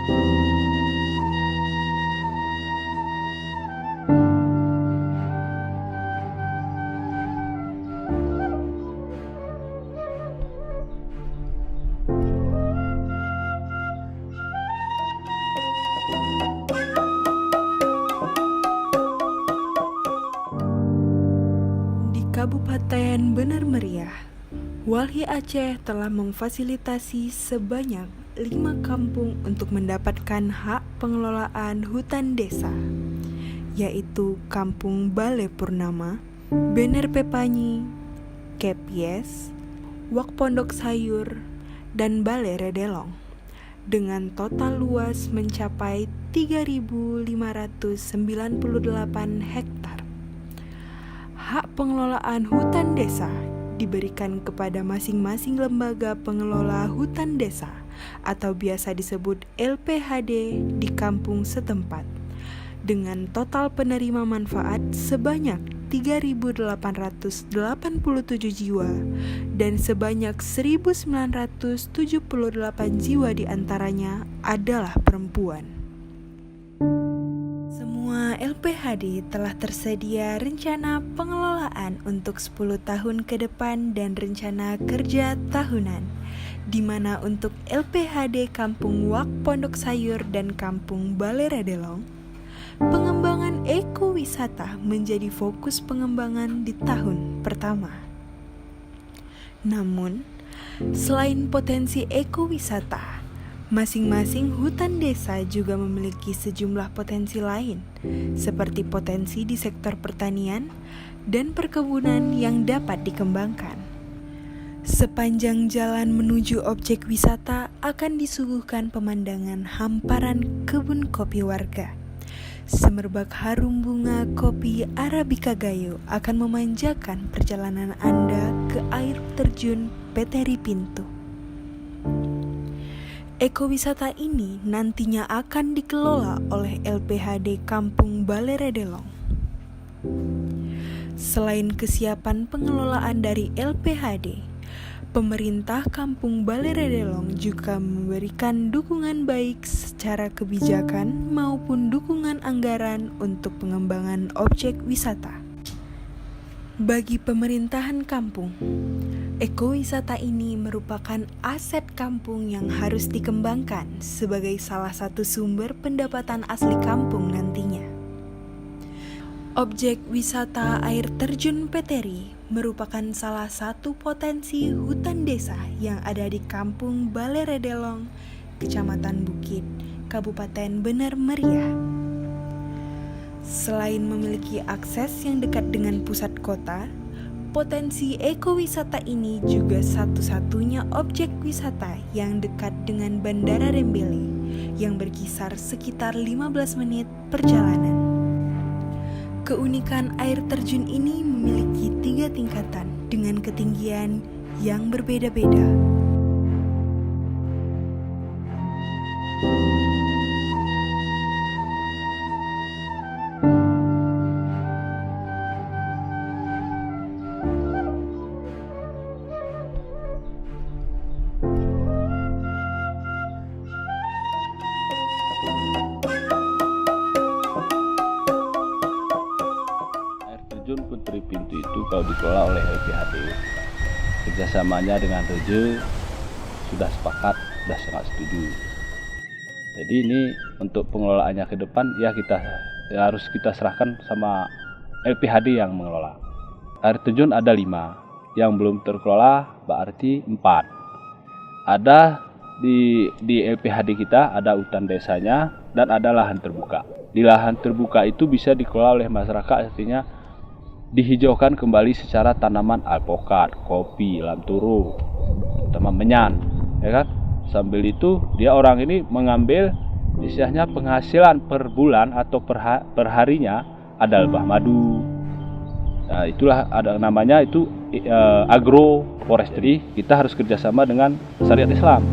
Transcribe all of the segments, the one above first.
Di Kabupaten Bener Meriah, Walhi Aceh telah memfasilitasi sebanyak 5 kampung untuk mendapatkan hak pengelolaan hutan desa, yaitu Kampung Bale Purnama, Bener Pepanyi, Kepyes, Wak Pondok Sayur, dan Bale Redelong, dengan total luas mencapai 3.598 hektar. Hak pengelolaan hutan desa diberikan kepada masing-masing lembaga pengelola hutan desa atau biasa disebut LPHD di kampung setempat, dengan total penerima manfaat sebanyak 3.887 jiwa dan sebanyak 1.978 jiwa diantaranya adalah perempuan. Semua LPHD telah tersedia rencana pengelolaan untuk 10 tahun ke depan dan rencana kerja tahunan, di mana untuk LPHD Kampung Wak Pondok Sayur dan Kampung Bale Redelong, pengembangan ekowisata menjadi fokus pengembangan di tahun pertama. Namun, selain potensi ekowisata, masing-masing hutan desa juga memiliki sejumlah potensi lain, seperti potensi di sektor pertanian dan perkebunan yang dapat dikembangkan. Sepanjang jalan menuju objek wisata akan disuguhkan pemandangan hamparan kebun kopi warga. Semerbak harum bunga kopi Arabica Gayo akan memanjakan perjalanan Anda ke air terjun Peteri Pintu. Ekowisata ini nantinya akan dikelola oleh LPHD Kampung Bale Redelong. Selain kesiapan pengelolaan dari LPHD, pemerintah Kampung Bale Redelong juga memberikan dukungan baik secara kebijakan maupun dukungan anggaran untuk pengembangan objek wisata. Bagi pemerintahan kampung, ekowisata ini merupakan aset kampung yang harus dikembangkan sebagai salah satu sumber pendapatan asli kampung nantinya. Objek wisata air terjun Peteri merupakan salah satu potensi hutan desa yang ada di Kampung Bale Redelong, Kecamatan Bukit, Kabupaten Bener Meriah. Selain memiliki akses yang dekat dengan pusat kota, potensi ekowisata ini juga satu-satunya objek wisata yang dekat dengan Bandara Rembele yang berkisar sekitar 15 menit perjalanan. Keunikan air terjun ini memiliki 3 tingkatan dengan ketinggian yang berbeda-beda. Terjun Peteri Pintu itu kalau dikelola oleh LPHD, kerjasamanya dengan Reje sudah sepakat, sudah sangat setuju. Jadi ini untuk pengelolaannya ke depan ya harus kita serahkan sama LPHD yang mengelola. Air terjun ada 5, yang belum terkelola berarti 4. Ada di LPHD kita ada hutan desanya dan ada lahan terbuka. Di lahan terbuka itu bisa dikelola oleh masyarakat, artinya dihijaukan kembali secara tanaman alpokat, kopi, lamturu, teman menyan, ya kan? Sambil itu dia orang ini mengambil istilahnya penghasilan per bulan atau per harinya ada lebah madu. Nah, itulah ada namanya itu agroforestry. Kita harus kerjasama dengan syariat Islam.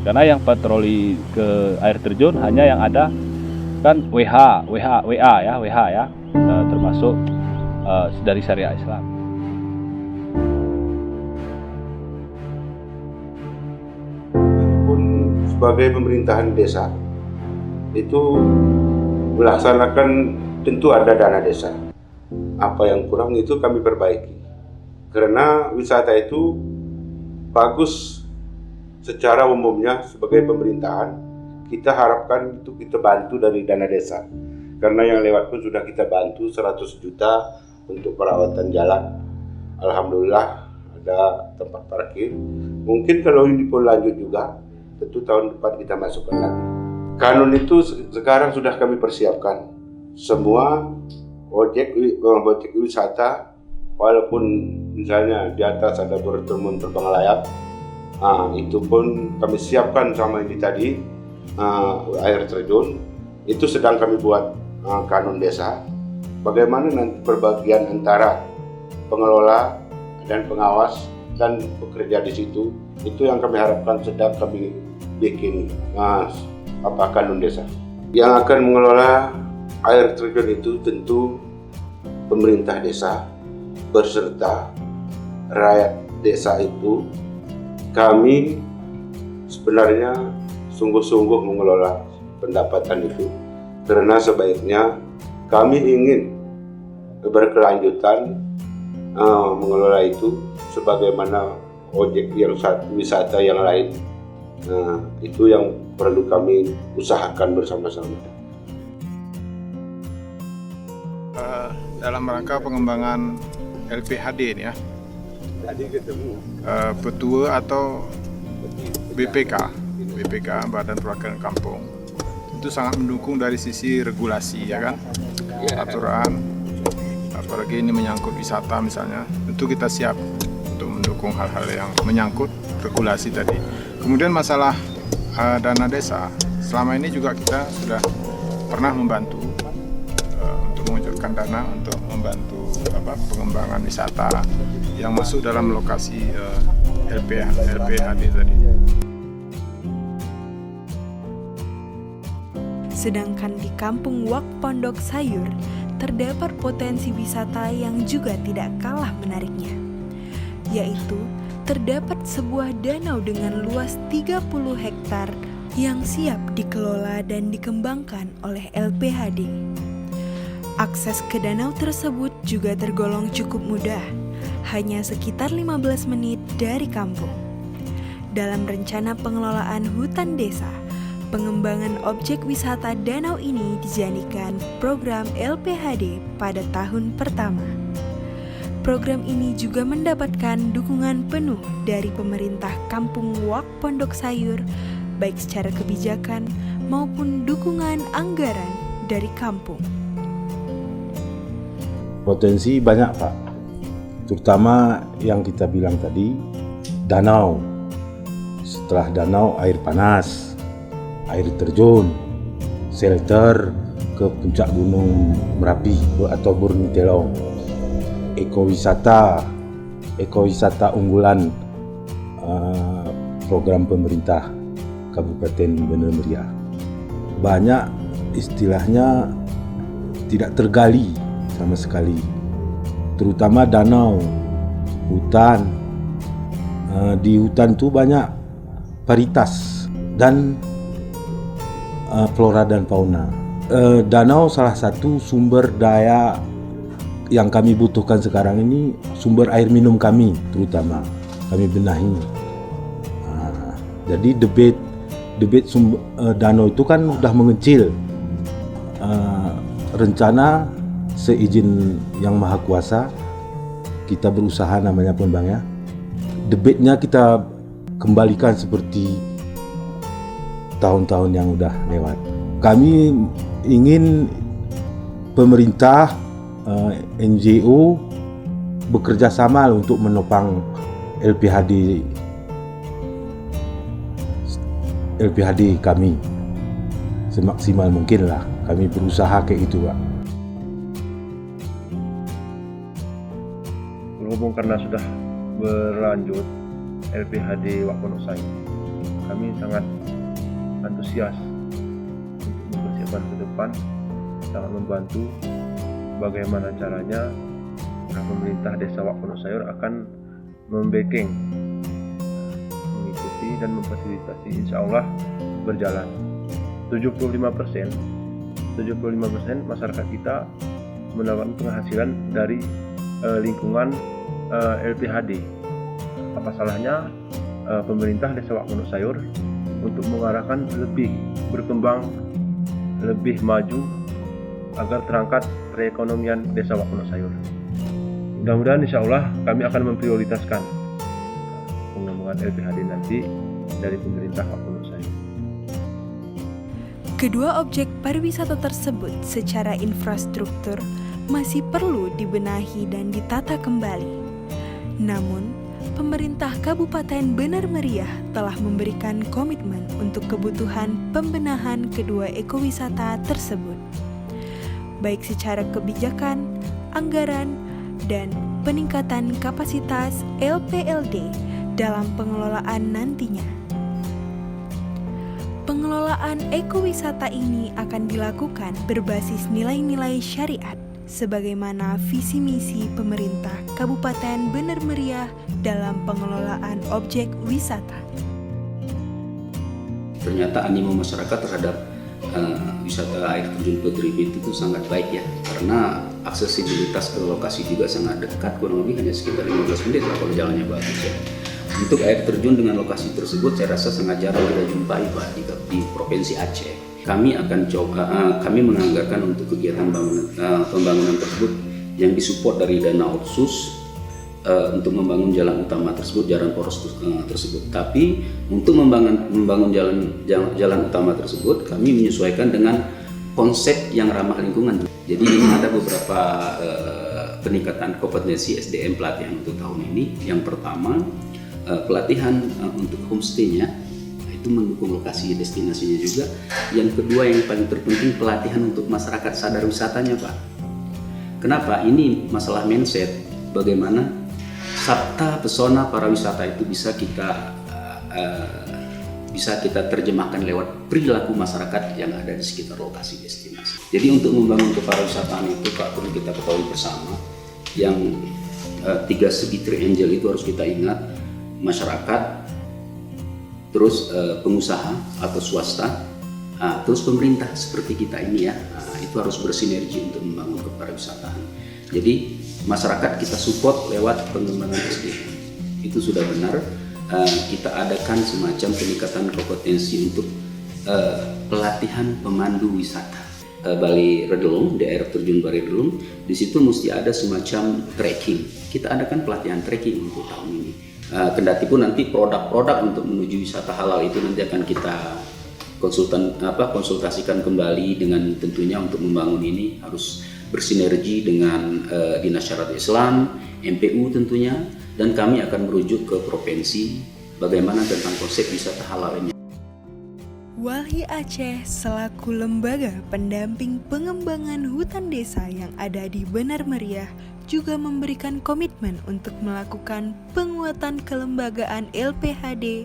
Karena yang patroli ke air terjun hanya yang ada kan WA ya, termasuk dari syariat Islam. Meskipun sebagai pemerintahan desa itu melaksanakan, tentu ada dana desa. Apa yang kurang itu kami perbaiki. Karena wisata itu bagus secara umumnya sebagai pemerintahan, kita harapkan itu kita bantu dari dana desa. Karena yang lewat pun sudah kita bantu 100 juta untuk perawatan jalan. Alhamdulillah ada tempat parkir. Mungkin kalau ini pun lanjut juga, tentu tahun depan kita masukkan lagi. Kanun itu sekarang sudah kami persiapkan. Semua objek wisata, walaupun misalnya di atas ada bertemu terbang layak, itu pun kami siapkan sama ini tadi, air terjun, itu sedang kami buat kanun desa. Bagaimana nanti perbagian antara pengelola dan pengawas dan bekerja di situ, itu yang kami harapkan sedang kami bikin kanun desa. Yang akan mengelola air terjun itu tentu pemerintah desa berserta rakyat desa itu. Kami sebenarnya sungguh-sungguh mengelola pendapatan itu, karena sebaiknya kami ingin berkelanjutan mengelola itu sebagaimana objek yang wisata yang lain. Itu yang perlu kami usahakan bersama-sama. Dalam rangka pengembangan LPHD ini ya, Petua atau BPK Badan Perwakilan Kampung itu sangat mendukung dari sisi regulasi ya kan, aturan, apalagi ini menyangkut wisata misalnya, tentu kita siap untuk mendukung hal-hal yang menyangkut regulasi tadi. Kemudian masalah dana desa, selama ini juga kita sudah pernah membantu untuk mengucurkan dana untuk membantu pengembangan wisata yang masuk dalam lokasi LPHD tadi. Sedangkan di Kampung Wak Pondok Sayur terdapat potensi wisata yang juga tidak kalah menariknya, yaitu terdapat sebuah danau dengan luas 30 hektar yang siap dikelola dan dikembangkan oleh LPHD. Akses ke danau tersebut juga tergolong cukup mudah, hanya sekitar 15 menit dari kampung. Dalam rencana pengelolaan hutan desa, pengembangan objek wisata danau ini dijadikan program LPHD pada tahun pertama. Program ini juga mendapatkan dukungan penuh dari pemerintah Kampung Wak Pondok Sayur, baik secara kebijakan maupun dukungan anggaran dari kampung. Potensi banyak Pak, terutama yang kita bilang tadi, danau. Setelah danau, air panas, air terjun, shelter ke puncak Gunung Merapi atau Burnitelong. Ekowisata unggulan program pemerintah Kabupaten Bener Meriah. Banyak istilahnya tidak tergali sama sekali, terutama danau, hutan. Di hutan itu banyak varietas dan flora dan fauna. Danau salah satu sumber daya yang kami butuhkan sekarang ini, sumber air minum kami terutama kami benahi. Jadi debit danau itu kan sudah mengecil. Rencana seizin Yang Maha Kuasa kita berusaha namanya pun Bang ya, debitnya kita kembalikan seperti tahun-tahun yang udah lewat. Kami ingin pemerintah, NGO bekerja sama untuk menopang LPHD kami semaksimal mungkin lah. Kami berusaha kayak itu Pak. Berhubung karena sudah berlanjut LPHD Wak Pondok Sayur, kami sangat antusias untuk mempersiapkan ke depan, sangat membantu bagaimana caranya pemerintah desa Wak Pondok Sayur akan mengikuti dan memfasilitasi, insya Allah berjalan. 75% masyarakat kita mendapatkan penghasilan dari lingkungan LPHD. Apa salahnya pemerintah Desa Wak Pondok Sayur untuk mengarahkan lebih berkembang, lebih maju agar terangkat perekonomian Desa Wak Pondok Sayur. Mudah-mudahan insya Allah kami akan memprioritaskan pengembangan LPHD nanti dari pemerintah Wak Pondok Sayur. Kedua objek pariwisata tersebut secara infrastruktur masih perlu dibenahi dan ditata kembali. Namun, pemerintah Kabupaten Benar Meriah telah memberikan komitmen untuk kebutuhan pembenahan kedua ekowisata tersebut, baik secara kebijakan, anggaran, dan peningkatan kapasitas LPLD dalam pengelolaan nantinya. Pengelolaan ekowisata ini akan dilakukan berbasis nilai-nilai syariat sebagaimana visi misi pemerintah Kabupaten Benar Meriah dalam pengelolaan objek wisata. Ternyata animo masyarakat terhadap wisata air terjun Putri Pintu itu sangat baik ya, karena aksesibilitas ke lokasi juga sangat dekat, kurang lebih hanya sekitar 15 menit lah kalau jalannya bagus ya. Untuk air terjun dengan lokasi tersebut saya rasa sangat jarang kita jumpai Pak di Provinsi Aceh. Kami akan kami menganggarkan untuk kegiatan pembangunan tersebut yang disupport dari dana otsus untuk membangun jalan utama tersebut, jalan poros tersebut. Tapi untuk membangun jalan utama tersebut, kami menyesuaikan dengan konsep yang ramah lingkungan. Jadi ini ada beberapa peningkatan kompetensi SDM pelatihan untuk tahun ini. Yang pertama, pelatihan untuk homestay-nya itu mendukung lokasi destinasinya juga. Yang kedua yang paling terpenting, pelatihan untuk masyarakat sadar wisatanya Pak. Kenapa? Ini masalah mindset, bagaimana sabta pesona para wisata itu bisa kita terjemahkan lewat perilaku masyarakat yang ada di sekitar lokasi destinasi. Jadi untuk membangun kepariwisataan itu Pak, perlu kita ketahui bersama yang 3 segi triangle itu harus kita ingat: masyarakat, terus pengusaha atau swasta, terus pemerintah seperti kita ini ya, itu harus bersinergi untuk membangun kepariwisataan. Jadi masyarakat kita support lewat pengembangan SDM. Itu sudah benar. Kita adakan semacam peningkatan kompetensi untuk pelatihan pemandu wisata. Bali Redelung, daerah terjun Bali Redelung, di situ mesti ada semacam trekking. Kita adakan pelatihan trekking untuk tahun ini. Kendati pun nanti produk-produk untuk menuju wisata halal itu nanti akan kita konsultasikan kembali dengan tentunya untuk membangun ini harus bersinergi dengan Dinas Syariat Islam, MPU tentunya, dan kami akan merujuk ke provinsi bagaimana tentang konsep wisata halal ini. Walhi Aceh selaku lembaga pendamping pengembangan hutan desa yang ada di Benar Meriah juga memberikan komitmen untuk melakukan penguatan kelembagaan LPHD,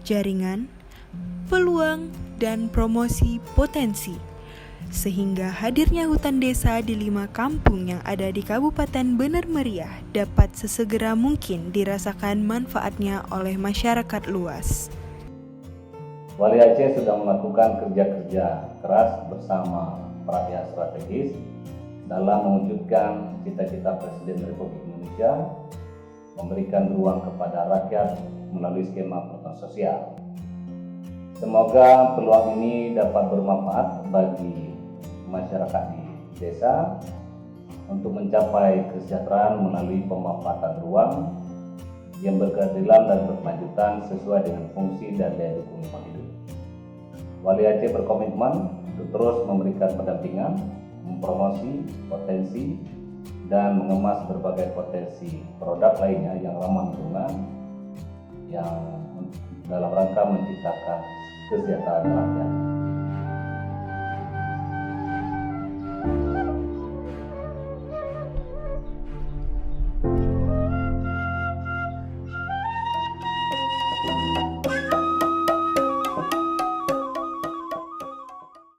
jaringan, peluang, dan promosi potensi. Sehingga hadirnya hutan desa di 5 kampung yang ada di Kabupaten Benar Meriah dapat sesegera mungkin dirasakan manfaatnya oleh masyarakat luas. Wali Aceh sudah melakukan kerja-kerja keras bersama para pihak strategis dalam mewujudkan cita-cita Presiden Republik Indonesia memberikan ruang kepada rakyat melalui skema perhutanan sosial. Semoga peluang ini dapat bermanfaat bagi masyarakat di desa untuk mencapai kesejahteraan melalui pemanfaatan ruang yang berkeadilan dan berkelanjutan sesuai dengan fungsi dan daya dukung lingkungan hidup. Wali Aceh berkomitmen untuk terus memberikan pendampingan, mempromosi potensi, dan mengemas berbagai potensi produk lainnya yang ramah lingkungan yang dalam rangka menciptakan kesejahteraan rakyat.